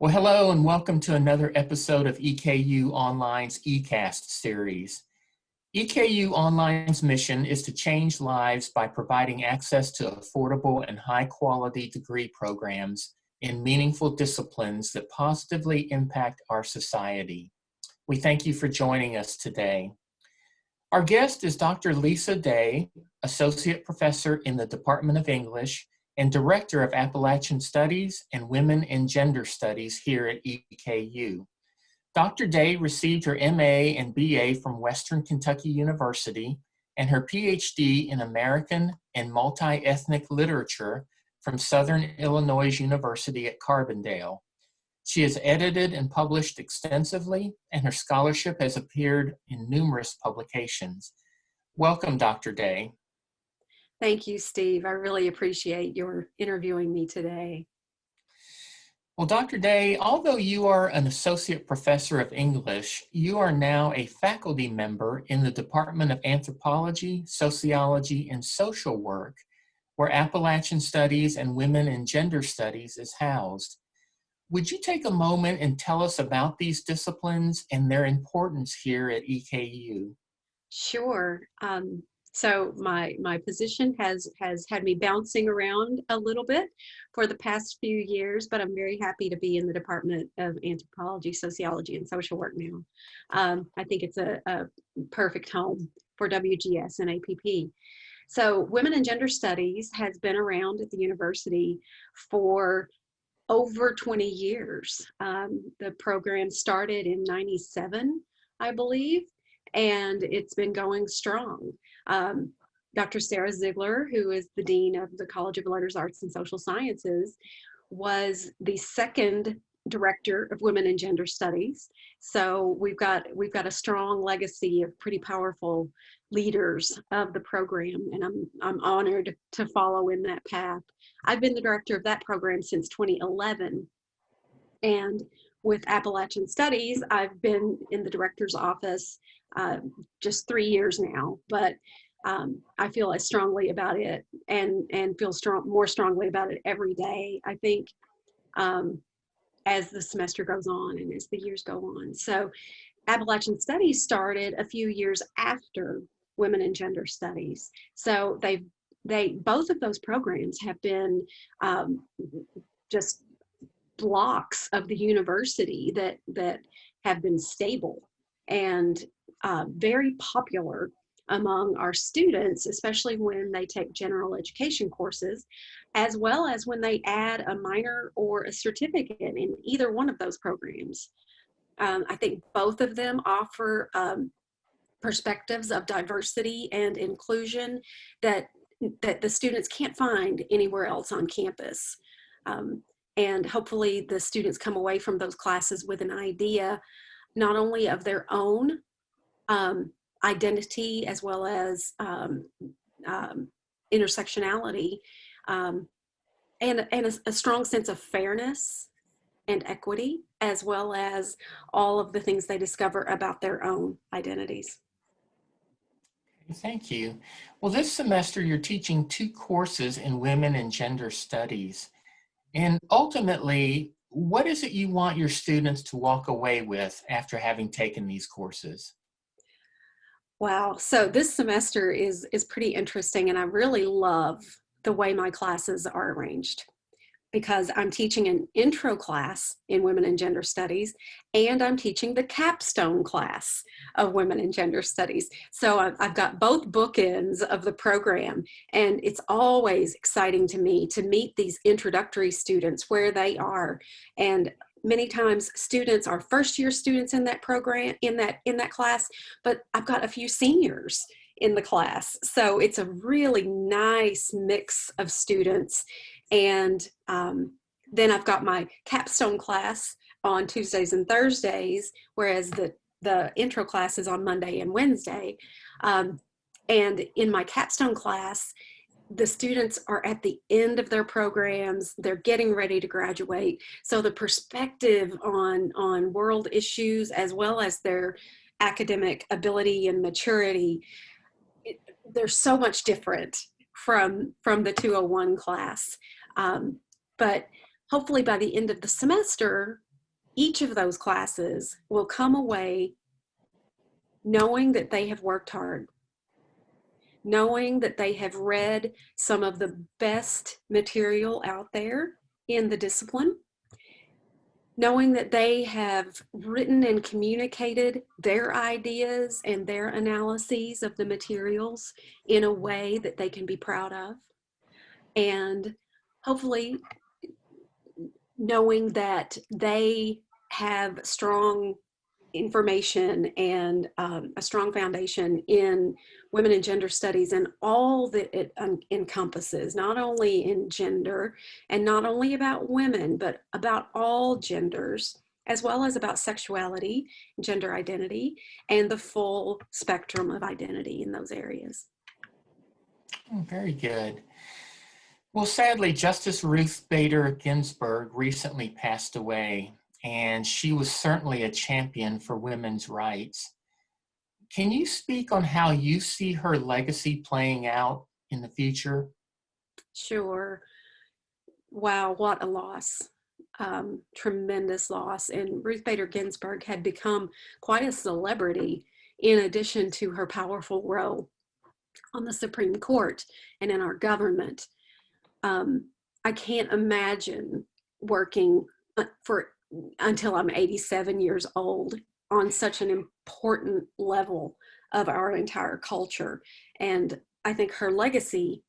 Well, hello and welcome to another episode of EKU Online's eCast series. EKU Online's mission is to change lives by providing access to affordable and high-quality degree programs in meaningful disciplines that positively impact our society. We thank you for joining us today. Our guest is Dr. Lisa Day, Associate Professor in the Department of English and Director of Appalachian Studies and Women and Gender Studies here at EKU. Dr. Day received her MA and BA from Western Kentucky University and her PhD in American and Multi-Ethnic Literature from Southern Illinois University at Carbondale. She has edited and published extensively, and her scholarship has appeared in numerous publications. Welcome, Dr. Day. Thank you, Steve. I really appreciate your interviewing me today. Well, Dr. Day, although you are an associate professor of English, you are now a faculty member in the Department of Anthropology, Sociology, and Social Work, where Appalachian Studies and Women and Gender Studies is housed. Would you take a moment and tell us about these disciplines and their importance here at EKU? Sure. So my position has had me bouncing around a little bit for the past few years, but I'm very happy to be in the Department of Anthropology, Sociology, and Social Work now. I think it's a perfect home for WGS and APP. So Women and Gender Studies has been around at the university for over 20 years. The program started in '97, I believe, and it's been going strong. Dr. Sarah Ziegler, who is the Dean of the College of Letters, Arts, and Social Sciences, was the second director of Women and Gender Studies. So we've got a strong legacy of pretty powerful leaders of the program, and I'm honored to follow in that path. I've been the director of that program since 2011, and with Appalachian Studies, I've been in the director's office just 3 years now, but I feel as strongly about it and feel more strongly about it every day, I think, as the semester goes on and as the years go on. So Appalachian Studies started a few years after Women and Gender Studies. So both of those programs have been just blocks of the university that have been stable and very popular among our students, especially when they take general education courses, as well as when they add a minor or a certificate in either one of those programs. I think both of them offer perspectives of diversity and inclusion that the students can't find anywhere else on campus. And hopefully the students come away from those classes with an idea not only of their own identity as well as intersectionality and a strong sense of fairness and equity, as well as all of the things they discover about their own identities. Thank you. Well, this semester you're teaching 2 courses in Women and Gender Studies. And ultimately, what is it you want your students to walk away with after having taken these courses? Wow, so this semester is pretty interesting, and I really love the way my classes are arranged because I'm teaching an intro class in Women and Gender Studies, and I'm teaching the capstone class of Women and Gender Studies. So I've got both bookends of the program, and it's always exciting to me to meet these introductory students where they are. And many times students are first-year students in that program, in that class, but I've got a few seniors in the class. So it's a really nice mix of students. And then I've got my capstone class on Tuesdays and Thursdays, whereas the intro class is on Monday and Wednesday. And in my capstone class, the students are at the end of their programs, they're getting ready to graduate. So the perspective on world issues, as well as their academic ability and maturity, they're so much different from the 201 class. But hopefully by the end of the semester, each of those classes will come away knowing that they have worked hard, knowing that they have read some of the best material out there in the discipline, knowing that they have written and communicated their ideas and their analyses of the materials in a way that they can be proud of, and hopefully knowing that they have strong information and a strong foundation in women and gender studies and all that it encompasses, not only in gender and not only about women, but about all genders, as well as about sexuality, gender identity, and the full spectrum of identity in those areas. Oh, very good. Well, sadly, Justice Ruth Bader Ginsburg recently passed away, and she was certainly a champion for women's rights. Can you speak on how you see her legacy playing out in the future? Sure. Wow, what a loss. Tremendous loss. And Ruth Bader Ginsburg had become quite a celebrity in addition to her powerful role on the Supreme Court and in our government. I can't imagine working until I'm 87 years old on such an important level of our entire culture. And I think her legacy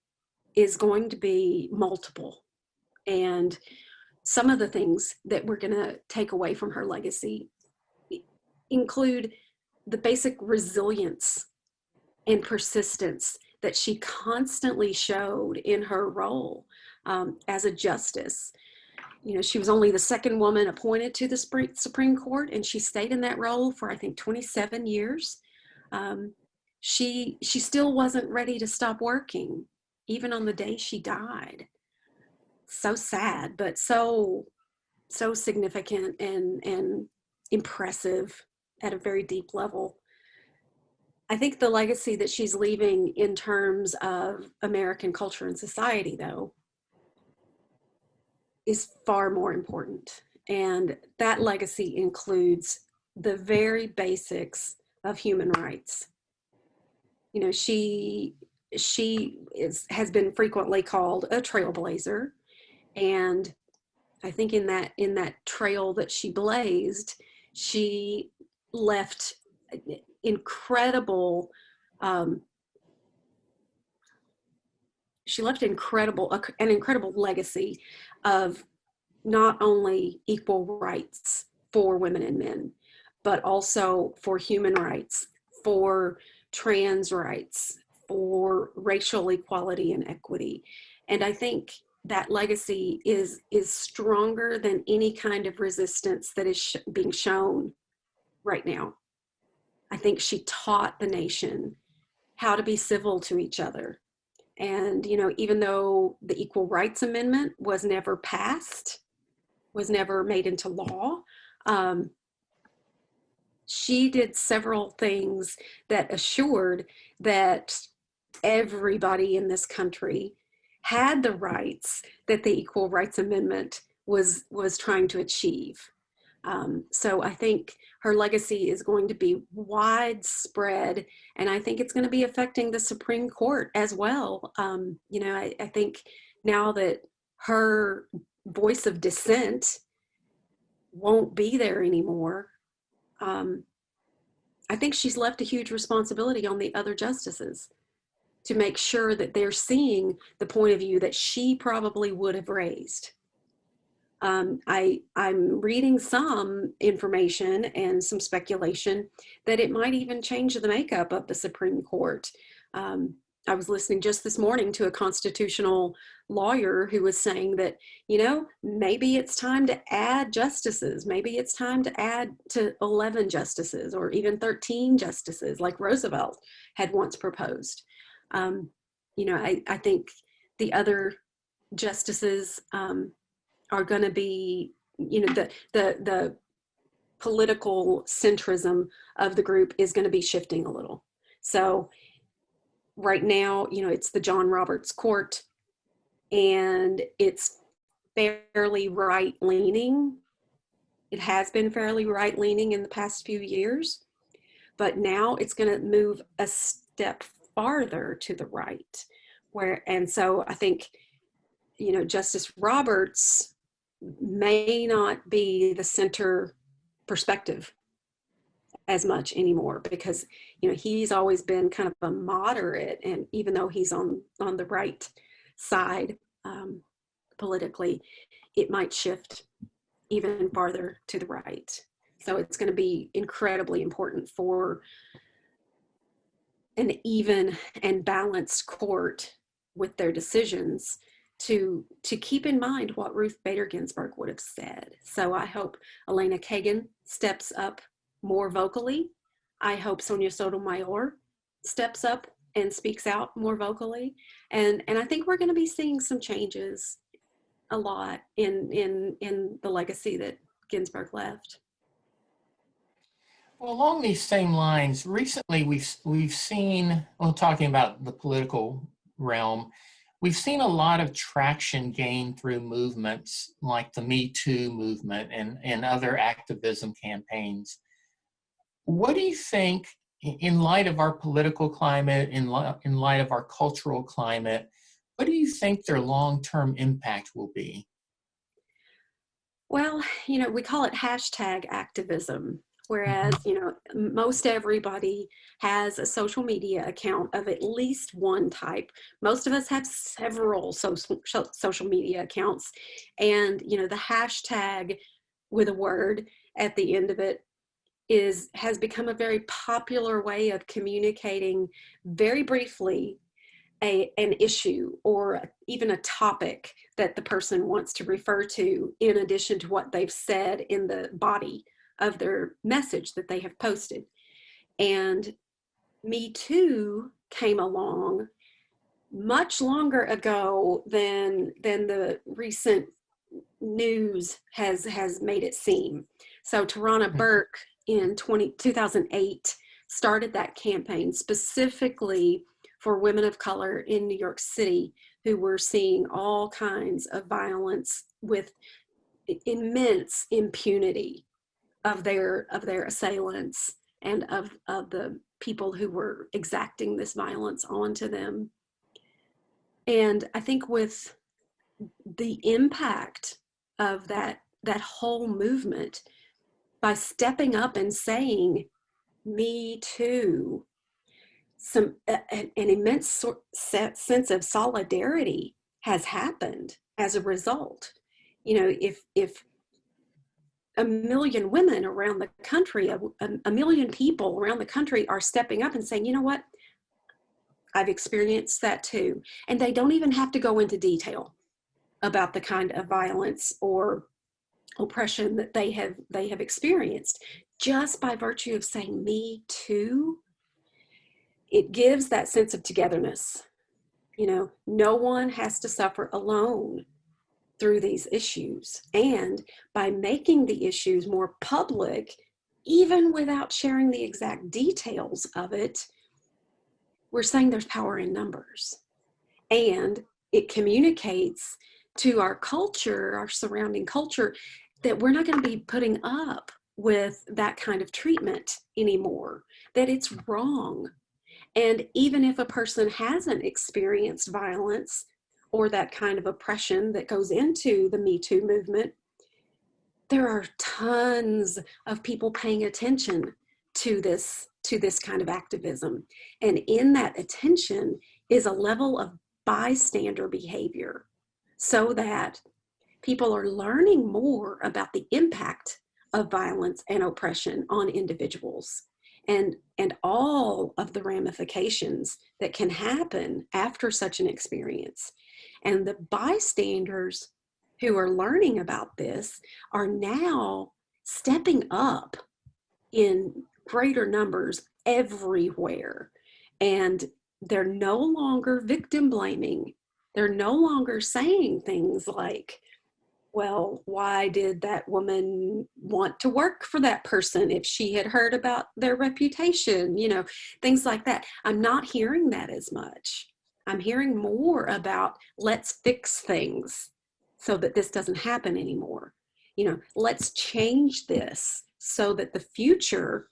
is going to be multiple. And some of the things that we're going to take away from her legacy include the basic resilience and persistence that she constantly showed in her role as a justice. You know, she was only the second woman appointed to the Supreme Court, and she stayed in that role for, I think, 27 years. She still wasn't ready to stop working, even on the day she died. So sad, but so significant and impressive at a very deep level. I think the legacy that she's leaving in terms of American culture and society, though, is far more important. And that legacy includes the very basics of human rights. You know, she has been frequently called a trailblazer, and I think in that trail that she blazed, she left incredible an incredible legacy of not only equal rights for women and men, but also for human rights, for trans rights, for racial equality and equity. And I think that legacy is stronger than any kind of resistance that is being shown right now. I think she taught the nation how to be civil to each other. And, you know, even though the Equal Rights Amendment was never passed, was never made into law, she did several things that assured that everybody in this country had the rights that the Equal Rights Amendment was trying to achieve. So I think her legacy is going to be widespread, and I think it's going to be affecting the Supreme Court as well. You know, I think now that her voice of dissent won't be there anymore, I think she's left a huge responsibility on the other justices to make sure that they're seeing the point of view that she probably would have raised. I'm reading some information and some speculation that it might even change the makeup of the Supreme Court. I was listening just this morning to a constitutional lawyer who was saying that, you know, maybe it's time to add justices. Maybe it's time to add to 11 justices or even 13 justices like Roosevelt had once proposed. You know, I think the other justices are going to be, you know, the political centrism of the group is going to be shifting a little. So right now, you know, it's the John Roberts Court, and it's fairly right-leaning It has been fairly right-leaning in the past few years, but now it's going to move a step farther to the right. And so I think, Justice Roberts may not be the center perspective as much anymore, because he's always been kind of a moderate, and even though he's on the right side politically, it might shift even farther to the right. So it's going to be incredibly important for an even and balanced court with their decisions to keep in mind what Ruth Bader Ginsburg would have said. So I hope Elena Kagan steps up more vocally. I hope Sonia Sotomayor steps up and speaks out more vocally. And I think we're going to be seeing some changes a lot in the legacy that Ginsburg left. Well, along these same lines, recently we've seen, well, talking about the political realm, we've seen a lot of traction gained through movements like the Me Too movement and other activism campaigns. What do you think, in light of our political climate, in light of our cultural climate, what do you think their long-term impact will be? Well, we call it hashtag activism, whereas, most everybody has a social media account of at least one type. Most of us have several social media accounts, and, the hashtag with a word at the end of it has become a very popular way of communicating very briefly an issue or even a topic that the person wants to refer to, in addition to what they've said in the body of their message that they have posted. And Me Too came along much longer ago than the recent news has made it seem. So Tarana Burke in 2008 started that campaign specifically for women of color in New York City who were seeing all kinds of violence with immense impunity of their assailants and of the people who were exacting this violence onto them. And I think with the impact of that whole movement, by stepping up and saying, "Me too," an immense sense of solidarity has happened as a result. If a million women around the country, a million people around the country are stepping up and saying, "You know what? I've experienced that too," and they don't even have to go into detail about the kind of violence or oppression that they have experienced, just by virtue of saying "Me too," it gives that sense of togetherness. No one has to suffer alone through these issues. And by making the issues more public, even without sharing the exact details of it, we're saying there's power in numbers. And it communicates to our culture, our surrounding culture, that we're not going to be putting up with that kind of treatment anymore, that it's wrong. And even if a person hasn't experienced violence or that kind of oppression that goes into the Me Too movement, there are tons of people paying attention to this kind of activism. And in that attention is a level of bystander behavior, so that people are learning more about the impact of violence and oppression on individuals, and all of the ramifications that can happen after such an experience. And the bystanders who are learning about this are now stepping up in greater numbers everywhere. And they're no longer victim blaming. They're no longer saying things like, "Well, why did that woman want to work for that person if she had heard about their reputation?" Things like that. I'm not hearing that as much. I'm hearing more about, let's fix things so that this doesn't happen anymore. let's change this so that the future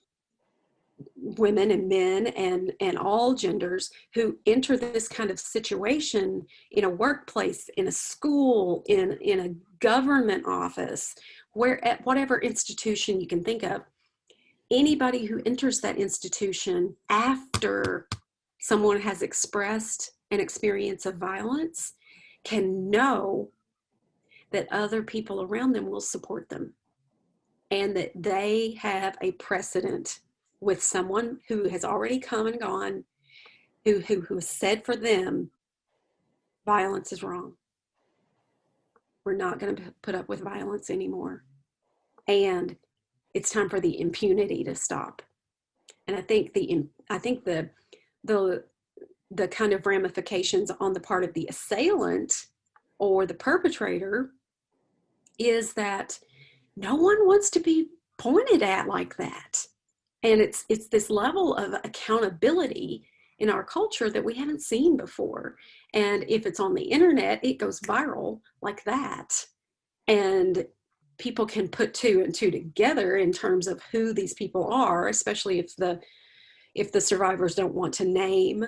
women and men and all genders who enter this kind of situation in a workplace, in a school, in a government office, where at whatever institution you can think of, anybody who enters that institution after someone has expressed an experience of violence can know that other people around them will support them, and that they have a precedent with someone who has already come and gone, who has said for them, violence is wrong. We're not going to put up with violence anymore. And it's time for the impunity to stop. And I think the kind of ramifications on the part of the assailant or the perpetrator is that no one wants to be pointed at like that. And it's this level of accountability in our culture that we haven't seen before. And if it's on the internet, it goes viral like that. And people can put two and two together in terms of who these people are, especially if the survivors don't want to name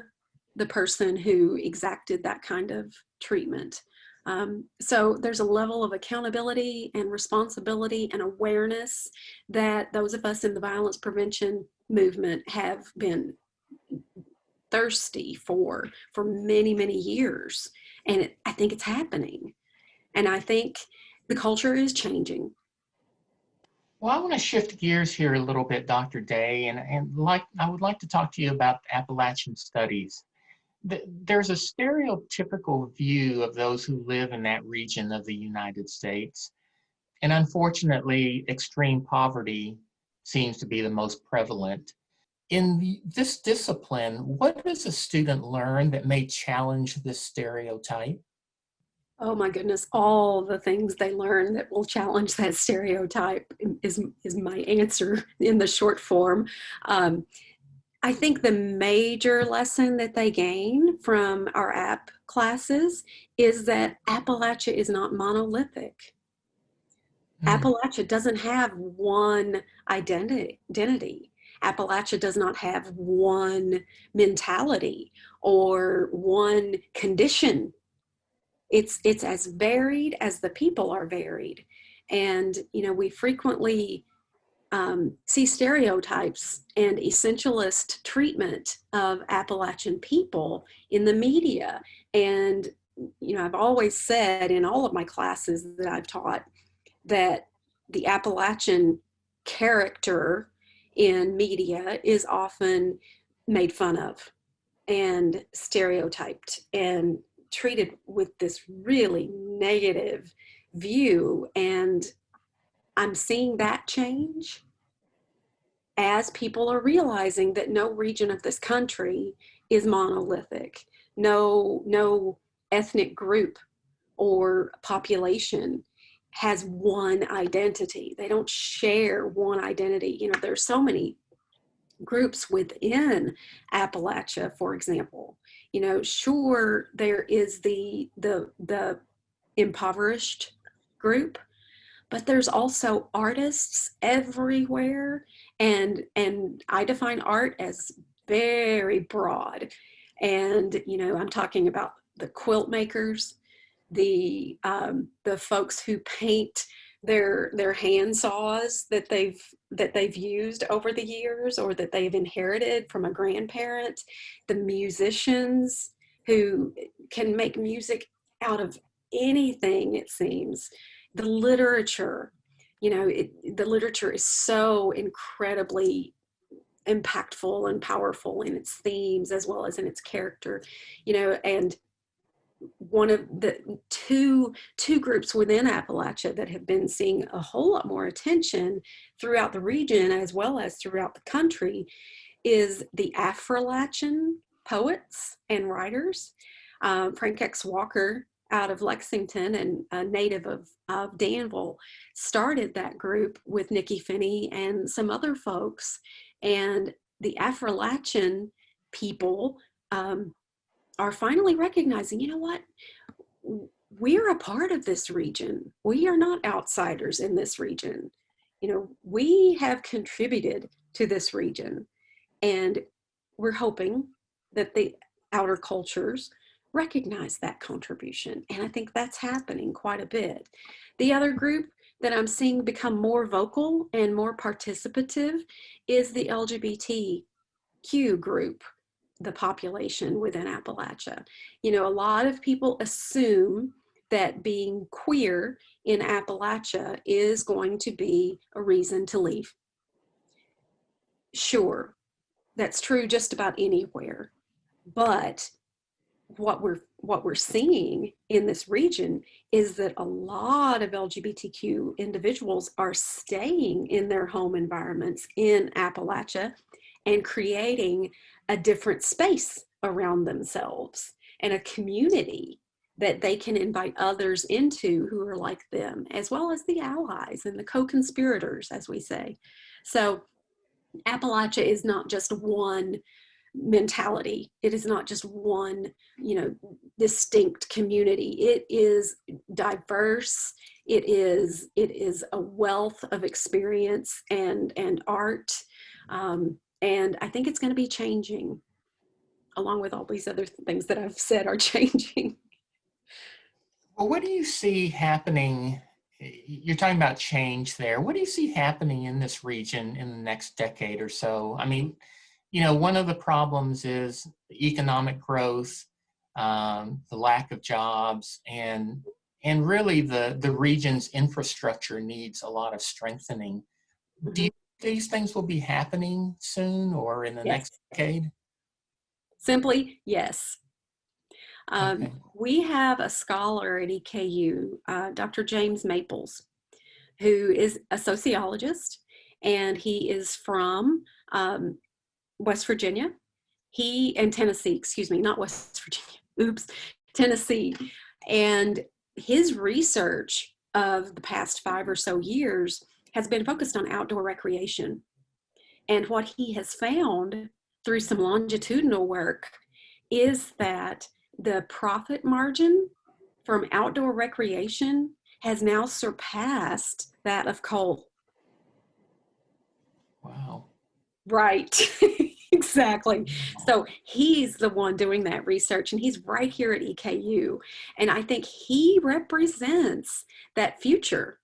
the person who exacted that kind of treatment. So there's a level of accountability and responsibility and awareness that those of us in the violence prevention movement have been thirsty for many, many years. And I think it's happening. And I think the culture is changing. Well, I want to shift gears here a little bit, Dr. Day, and I would like to talk to you about Appalachian studies. There's a stereotypical view of those who live in that region of the United States. And unfortunately, extreme poverty seems to be the most prevalent. In this discipline, what does a student learn that may challenge this stereotype? Oh my goodness, all the things they learn that will challenge that stereotype is my answer in the short form. I think the major lesson that they gain from our app classes is that Appalachia is not monolithic. Appalachia doesn't have one identity. Appalachia does not have one mentality or one condition. It's as varied as the people are varied. And, we frequently see stereotypes and essentialist treatment of Appalachian people in the media. And, I've always said in all of my classes that I've taught that the Appalachian character in media is often made fun of and stereotyped and treated with this really negative view. And I'm seeing that change as people are realizing that no region of this country is monolithic. No ethnic group or population has one identity. They don't share one identity. There's so many groups within Appalachia, for example. Sure, there is the impoverished group, but there's also artists everywhere, and I define art as very broad. And I'm talking about the quilt makers, the folks who paint their hand saws that they've used over the years or that they've inherited from a grandparent, the musicians who can make music out of anything, it seems, the literature. The literature is so incredibly impactful and powerful in its themes as well as in its character, and one of the two groups within Appalachia that have been seeing a whole lot more attention throughout the region as well as throughout the country is the Appalachian poets and writers. Frank X. Walker out of Lexington and a native of Danville started that group with Nikki Finney and some other folks. And the Appalachian people are finally recognizing, we're a part of this region. We are not outsiders in this region. We have contributed to this region, and we're hoping that the outer cultures recognize that contribution. And I think that's happening quite a bit. The other group that I'm seeing become more vocal and more participative is the LGBTQ group, the population within Appalachia. A lot of people assume that being queer in Appalachia is going to be a reason to leave. Sure, that's true just about anywhere. But what we're seeing in this region is that a lot of LGBTQ individuals are staying in their home environments in Appalachia and creating a different space around themselves and a community that they can invite others into who are like them, as well as the allies and the co-conspirators, as we say. So Appalachia is not just one mentality. It is not just one, distinct community. It is diverse. It is a wealth of experience and art. And I think it's going to be changing, along with all these other things that I've said are changing. Well, what do you see happening? You're talking about change there. What do you see happening in this region in the next decade or so? I mean, one of the problems is economic growth, the lack of jobs, and really the region's infrastructure needs a lot of strengthening. Mm-hmm. Do you think these things will be happening soon or in the next decade? Simply, yes. Okay. We have a scholar at EKU, Dr. James Maples, who is a sociologist, and he is from West Virginia. And Tennessee, excuse me, not West Virginia, oops, Tennessee. And his research of the past 5 or so years has been focused on outdoor recreation. And what he has found through some longitudinal work is that the profit margin from outdoor recreation has now surpassed that of coal. Wow. Right. Exactly. So he's the one doing that research, and he's right here at EKU. And I think he represents that future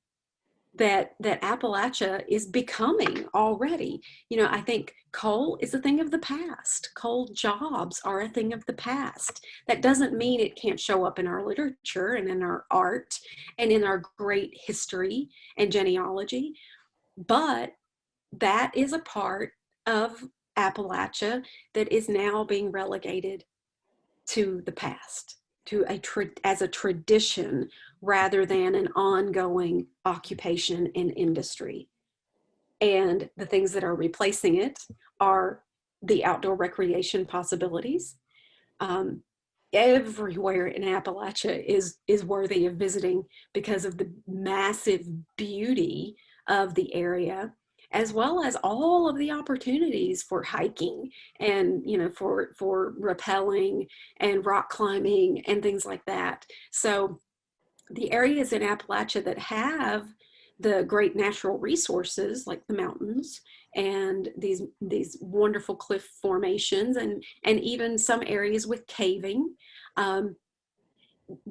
that Appalachia is becoming already. I think coal is a thing of the past. Coal jobs are a thing of the past. That doesn't mean it can't show up in our literature and in our art and in our great history and genealogy, but that is a part of Appalachia that is now being relegated to the past, as a tradition rather than an ongoing occupation and industry. And the things that are replacing it are the outdoor recreation possibilities. Everywhere in Appalachia is worthy of visiting because of the massive beauty of the area, as well as all of the opportunities for hiking and for rappelling and rock climbing and things like that. So the areas in Appalachia that have the great natural resources like the mountains and these wonderful cliff formations and even some areas with caving,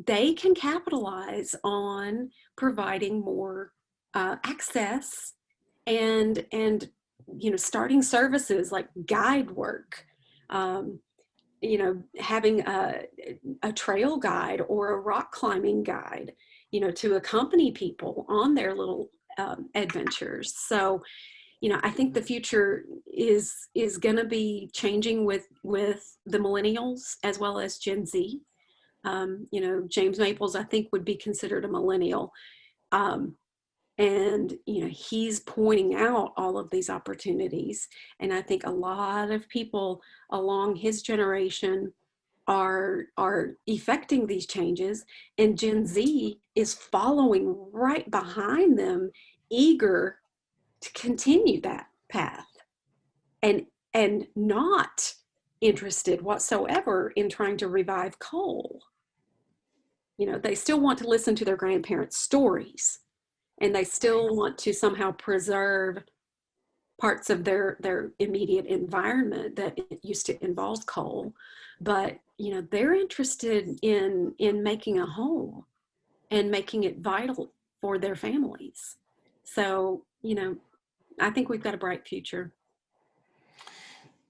they can capitalize on providing more access and starting services like guide work, having a trail guide or a rock climbing guide, to accompany people on their little adventures. So, I think the future is going to be changing with the millennials as well as Gen Z. James Maples, I think, would be considered a millennial. And he's pointing out all of these opportunities, and I think a lot of people along his generation are effecting these changes, and Gen Z is following right behind them, eager to continue that path and not interested whatsoever in trying to revive coal. They still want to listen to their grandparents' stories, and they still want to somehow preserve parts of their immediate environment that used to involve coal. But they're interested in making a home and making it vital for their families. So I think we've got a bright future.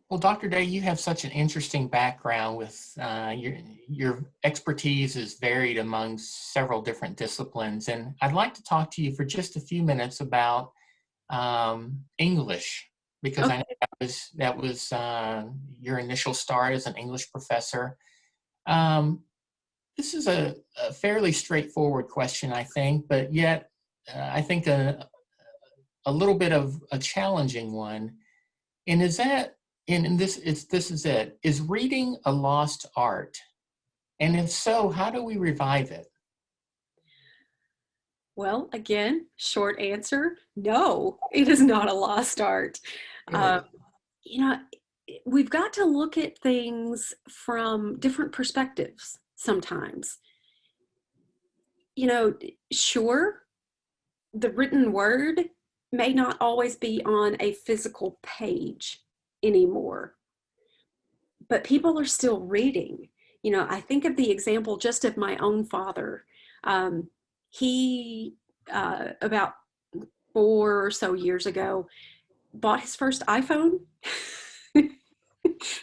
Well, Dr. Day, you have such an interesting background with your expertise is varied among several different disciplines. And I'd like to talk to you for just a few minutes about English, because I know that was your initial start as an English professor. This is a fairly straightforward question, I think, but yet I think a little bit of a challenging one. And is that, and this is it, is reading a lost art? And if so, how do we revive it? Well, again, short answer, no, it is not a lost art. Good. You know, we've got to look at things from different perspectives sometimes. Sure, the written word may not always be on a physical page anymore, but people are still reading. I think of the example just of my own father. He, about 4 or so years ago, bought his first iPhone.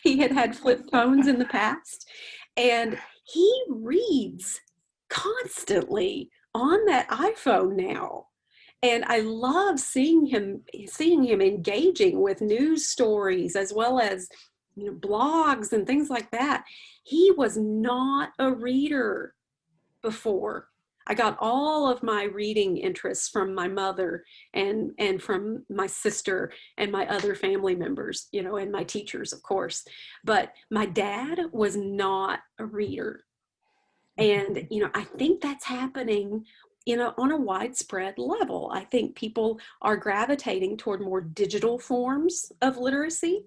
He had had flip phones in the past, and he reads constantly on that iPhone now. And I love seeing him engaging with news stories as well as blogs and things like that. He was not a reader before. I got all of my reading interests from my mother and from my sister and my other family members, and my teachers, of course. But my dad was not a reader. And, I think that's happening, on a widespread level. I think people are gravitating toward more digital forms of literacy.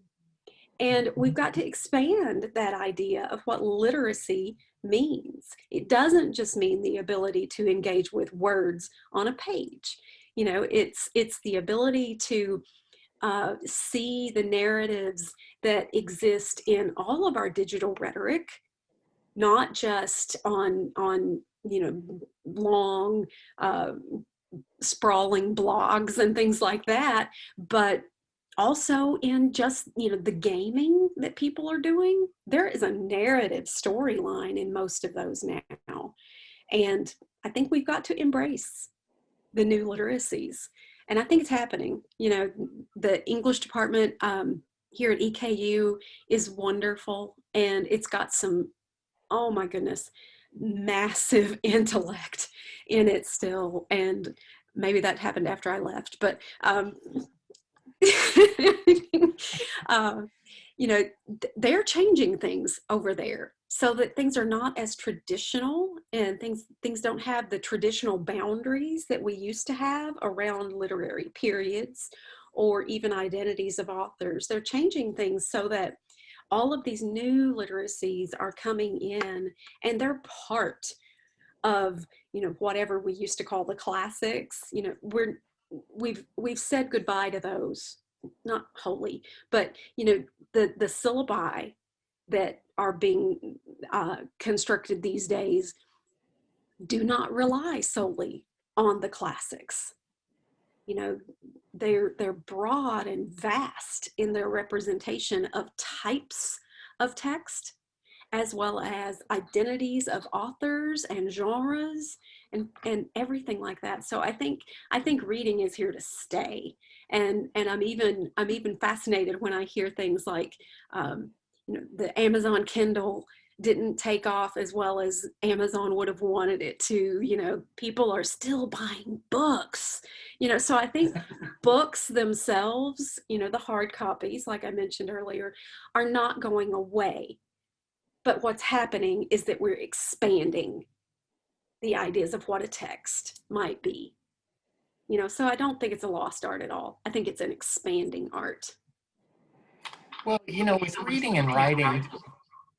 And we've got to expand that idea of what literacy means. It doesn't just mean the ability to engage with words on a page. It's the ability to see the narratives that exist in all of our digital rhetoric, not just on long sprawling blogs and things like that, but also in just the gaming that people are doing. There is a narrative storyline in most of those now, and I think we've got to embrace the new literacies, and I think it's happening. The English department here at EKU is wonderful, and it's got some, oh my goodness, massive intellect in it still. And maybe that happened after I left, but they're changing things over there so that things are not as traditional, and things don't have the traditional boundaries that we used to have around literary periods or even identities of authors. They're changing things so that all of these new literacies are coming in, and they're part of whatever we used to call the classics. We've said goodbye to those, not wholly, but the syllabi that are being constructed these days do not rely solely on the classics. They're broad and vast in their representation of types of text, as well as identities of authors and genres and everything like that. So I think reading is here to stay. And I'm even fascinated when I hear things like the Amazon Kindle didn't take off as well as Amazon would have wanted it to. People are still buying books. So I think books themselves, the hard copies, like I mentioned earlier, are not going away. But what's happening is that we're expanding the ideas of what a text might be. So I don't think it's a lost art at all. I think it's an expanding art. Well, with reading and writing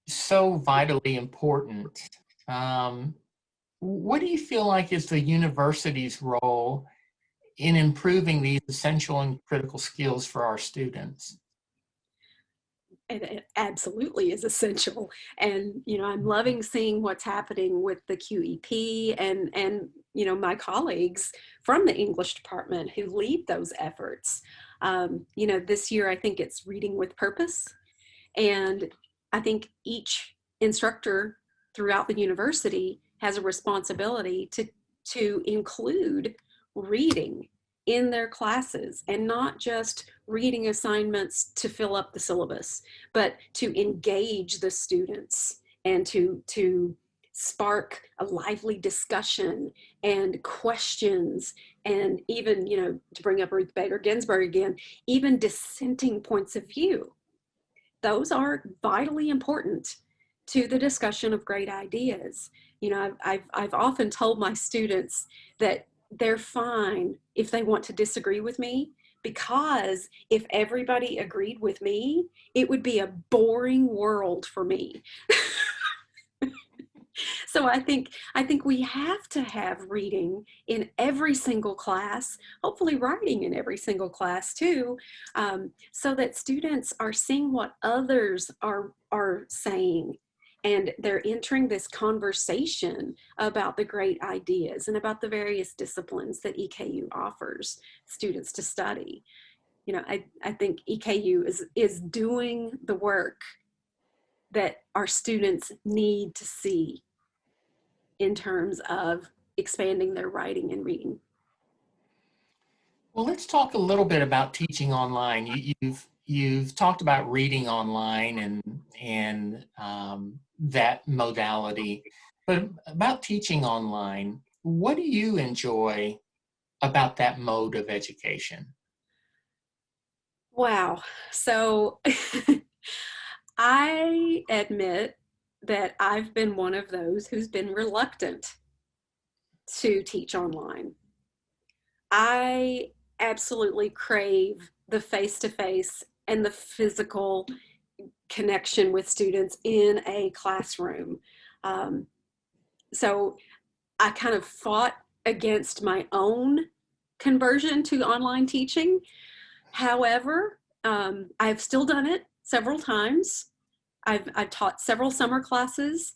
so vitally important, What do you feel like is the university's role in improving these essential and critical skills for our students? And it absolutely is essential. And, I'm loving seeing what's happening with the QEP and, my colleagues from the English department who lead those efforts. This year, I think it's Reading with Purpose. And I think each instructor throughout the university has a responsibility to include reading in their classes, and not just reading assignments to fill up the syllabus, but to engage the students and to spark a lively discussion and questions, and even, to bring up Ruth Bader Ginsburg again, even dissenting points of view. Those are vitally important to the discussion of great ideas. I've often told my students that they're fine if they want to disagree with me, because if everybody agreed with me, it would be a boring world for me. So I think we have to have reading in every single class, hopefully writing in every single class too, so that students are seeing what others are saying, and they're entering this conversation about the great ideas and about the various disciplines that EKU offers students to study. I think EKU is doing the work that our students need to see in terms of expanding their writing and reading. Well, let's talk a little bit about teaching online. You've talked about reading online and that modality, but about teaching online, what do you enjoy about that mode of education? Wow. So I admit that I've been one of those who's been reluctant to teach online. I absolutely crave the face-to-face and the physical connection with students in a classroom. Um, so I kind of fought against my own conversion to online teaching. However, I've still done it several times. I've taught several summer classes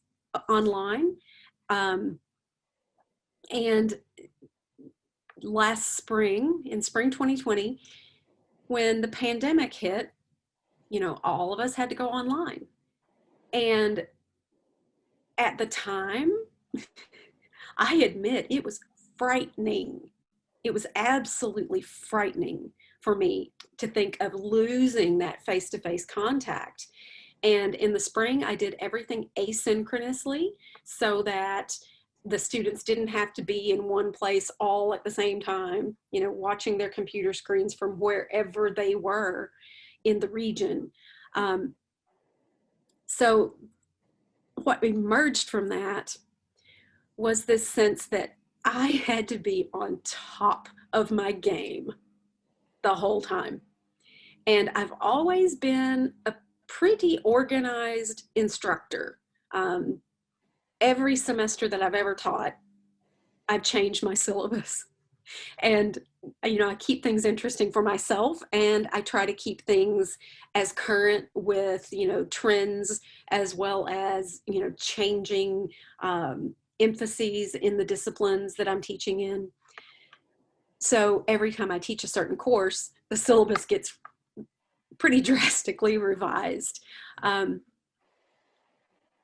online. And last spring, in spring 2020, when the pandemic hit, all of us had to go online. And at the time, I admit it was frightening. It was absolutely frightening for me to think of losing that face-to-face contact. And in the spring, I did everything asynchronously so that the students didn't have to be in one place all at the same time, watching their computer screens from wherever they were in the region. So what emerged from that was this sense that I had to be on top of my game the whole time. And I've always been a pretty organized instructor. Every semester that I've ever taught, I've changed my syllabus. And, I keep things interesting for myself, and I try to keep things as current with, trends, as well as, changing emphases in the disciplines that I'm teaching in. So every time I teach a certain course, the syllabus gets pretty drastically revised.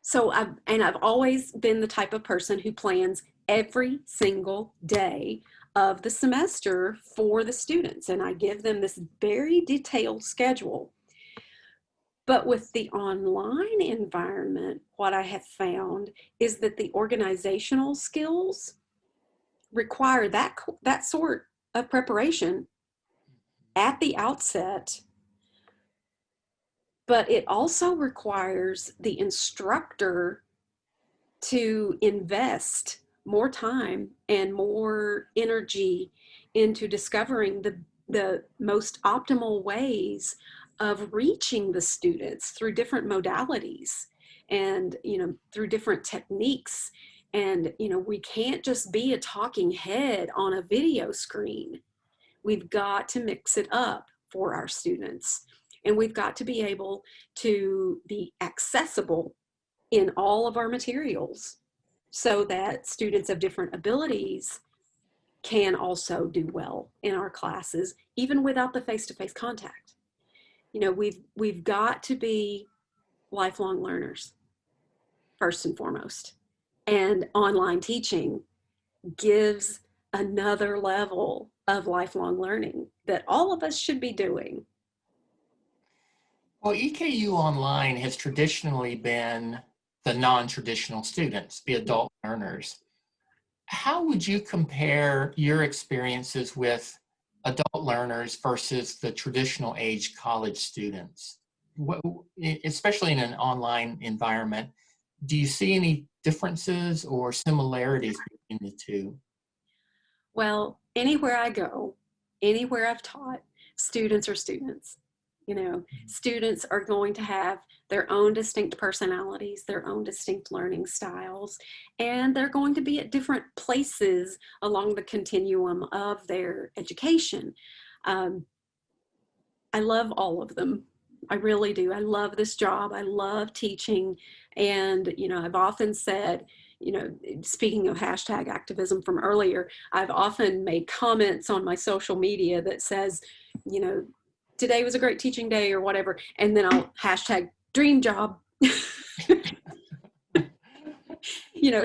So I've always been the type of person who plans every single day of the semester for the students, and I give them this very detailed schedule. But with the online environment, what I have found is that the organizational skills require that sort of preparation at the outset, but it also requires the instructor to invest more time and more energy into discovering the most optimal ways of reaching the students through different modalities and through different techniques And, we can't just be a talking head on a video screen. We've got to mix it up for our students. And we've got to be able to be accessible in all of our materials so that students of different abilities can also do well in our classes, even without the face-to-face contact. We've got to be lifelong learners, first and foremost. And online teaching gives another level of lifelong learning that all of us should be doing. Well, EKU Online has traditionally been the non-traditional students, the adult learners. How would you compare your experiences with adult learners versus the traditional age college students? Especially in an online environment, do you see any differences or similarities between the two? Well, anywhere I go, anywhere I've taught, students are students. Students are going to have their own distinct personalities, their own distinct learning styles, and they're going to be at different places along the continuum of their education. I love all of them. I really do. I love this job. I love teaching. And, I've often said, speaking of hashtag activism from earlier, I've often made comments on my social media that says, today was a great teaching day or whatever. And then I'll hashtag dream job.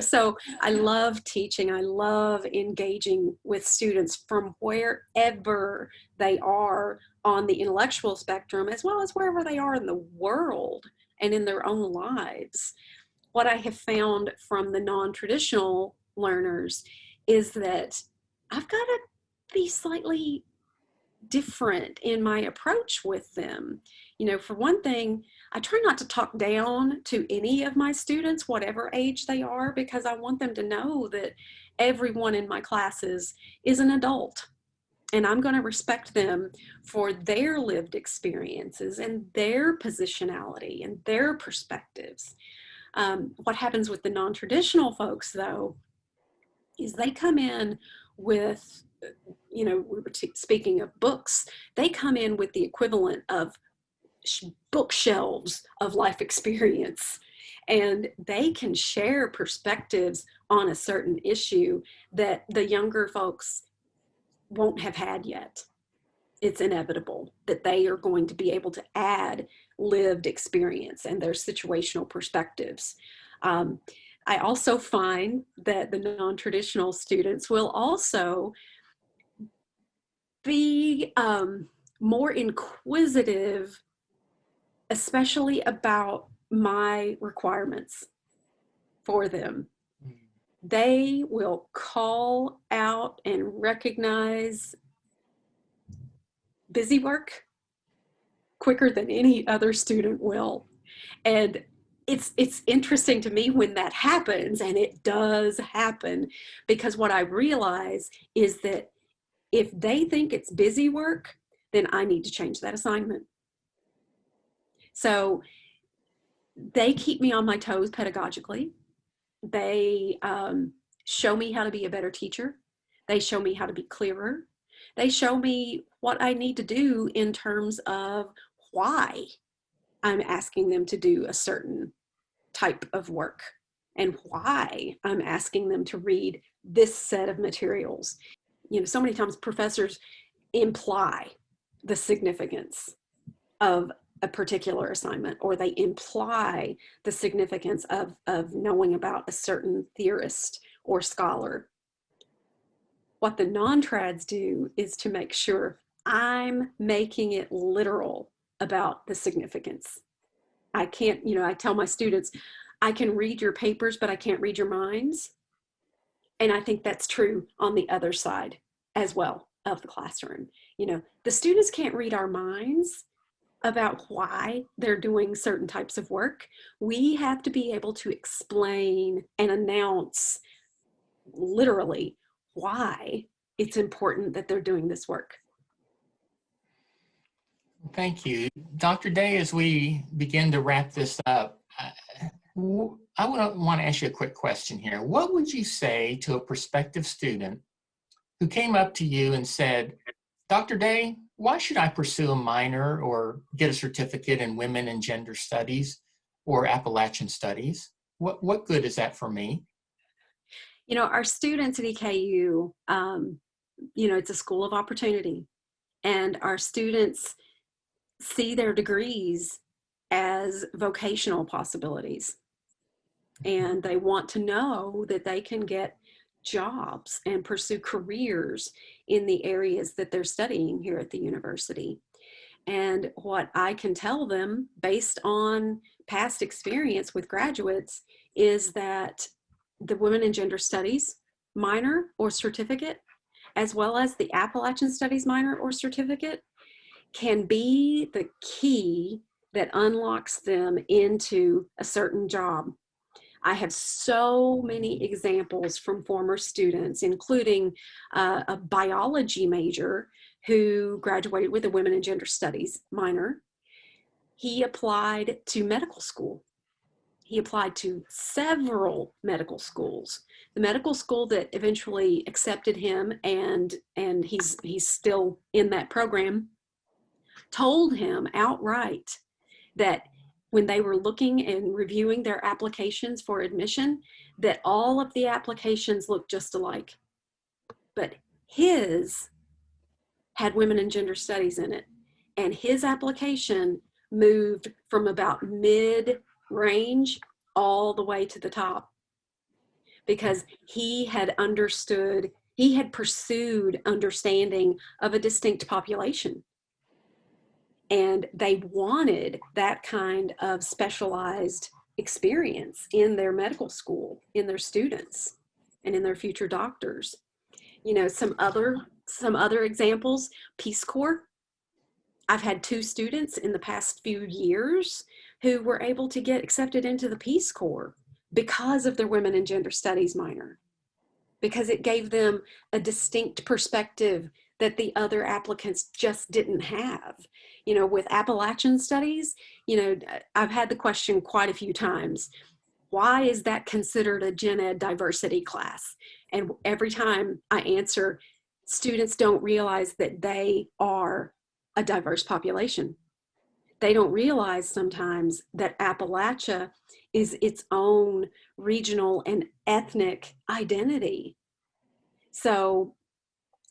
So I love teaching. I love engaging with students from wherever they are on the intellectual spectrum, as well as wherever they are in the world and in their own lives. What I have found from the non-traditional learners is that I've got to be slightly different in my approach with them. For one thing, I try not to talk down to any of my students, whatever age they are, because I want them to know that everyone in my classes is an adult. And I'm going to respect them for their lived experiences and their positionality and their perspectives. What happens with the non-traditional folks, though, is they come in with, we were speaking of books, they come in with the equivalent of bookshelves of life experience. And they can share perspectives on a certain issue that the younger folks won't have had yet. It's inevitable that they are going to be able to add lived experience and their situational perspectives. I also find that the non-traditional students will also be more inquisitive, especially about my requirements for them. They will call out and recognize busy work quicker than any other student will. And it's interesting to me when that happens, and it does happen, because what I realize is that if they think it's busy work, then I need to change that assignment. So they keep me on my toes pedagogically. They show me how to be a better teacher. They show me how to be clearer. They show me what I need to do in terms of why I'm asking them to do a certain type of work and why I'm asking them to read this set of materials. So many times professors imply the significance of a particular assignment, or they imply the significance of knowing about a certain theorist or scholar. What the non-trads do is to make sure I'm making it literal about the significance. I can't, I tell my students, I can read your papers, but I can't read your minds. And I think that's true on the other side as well of the classroom. The students can't read our minds about why they're doing certain types of work. We have to be able to explain and announce literally why it's important that they're doing this work. Thank you. Dr. Day, as we begin to wrap this up, I want to ask you a quick question here. What would you say to a prospective student who came up to you and said, Dr. Day, why should I pursue a minor or get a certificate in women and gender studies or Appalachian studies? What good is that for me? You know, our students at EKU, you know, it's a school of opportunity, and our students see their degrees as vocational possibilities. And they want to know that they can get jobs and pursue careers in the areas that they're studying here at the university. And what I can tell them based on past experience with graduates is that the Women and Gender Studies minor or certificate, as well as the Appalachian Studies minor or certificate, can be the key that unlocks them into a certain job. I have so many examples from former students, including a biology major who graduated with a Women and Gender Studies minor. He applied to medical school. He applied to several medical schools. The medical school that eventually accepted him, and he's still in that program, told him outright that when they were looking and reviewing their applications for admission, that all of the applications looked just alike. But his had women and gender studies in it. And his application moved from about mid-range all the way to the top because he had understood, he had pursued understanding of a distinct population. And they wanted that kind of specialized experience in their medical school, in their students, and in their future doctors. You know, some other examples, Peace Corps. I've had 2 students in the past few years who were able to get accepted into the Peace Corps because of their Women and Gender Studies minor, because it gave them a distinct perspective that the other applicants just didn't have. You know, with Appalachian studies, you know, I've had the question quite a few times, why is that considered a gen ed diversity class? And every time I answer, students don't realize that they are a diverse population. They don't realize sometimes that Appalachia is its own regional and ethnic identity. So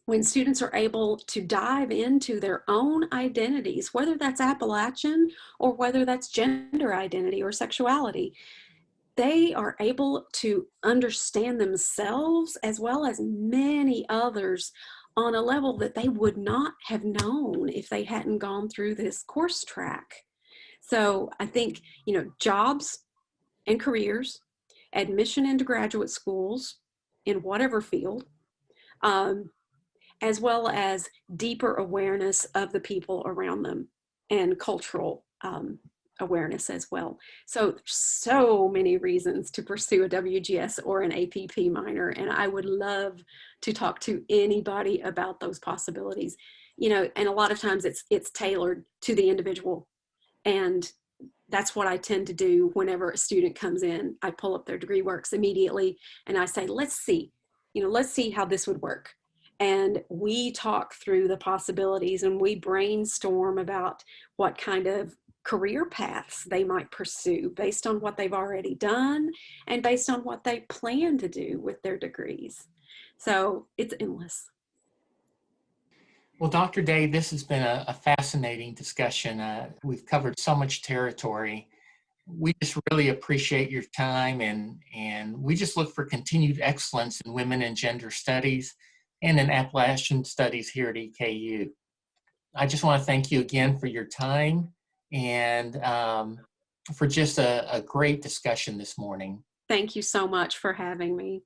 when students are able to dive into their own identities, whether that's Appalachian or whether that's gender identity or sexuality, they are able to understand themselves as well as many others on a level that they would not have known if they hadn't gone through this course track. So I think, you know, jobs and careers, admission into graduate schools in whatever field, as well as deeper awareness of the people around them and cultural awareness as well. So many reasons to pursue a WGS or an APP minor, and I would love to talk to anybody about those possibilities. You know, and a lot of times it's tailored to the individual, and that's what I tend to do whenever a student comes in. I pull up their degree works immediately and I say, let's see how this would work. And we talk through the possibilities and we brainstorm about what kind of career paths they might pursue based on what they've already done and based on what they plan to do with their degrees. So it's endless. Well, Dr. Day, this has been a fascinating discussion. We've covered so much territory. We just really appreciate your time, and we just look for continued excellence in women and gender studies and in Appalachian studies here at EKU. I just want to thank you again for your time and for just a great discussion this morning. Thank you so much for having me.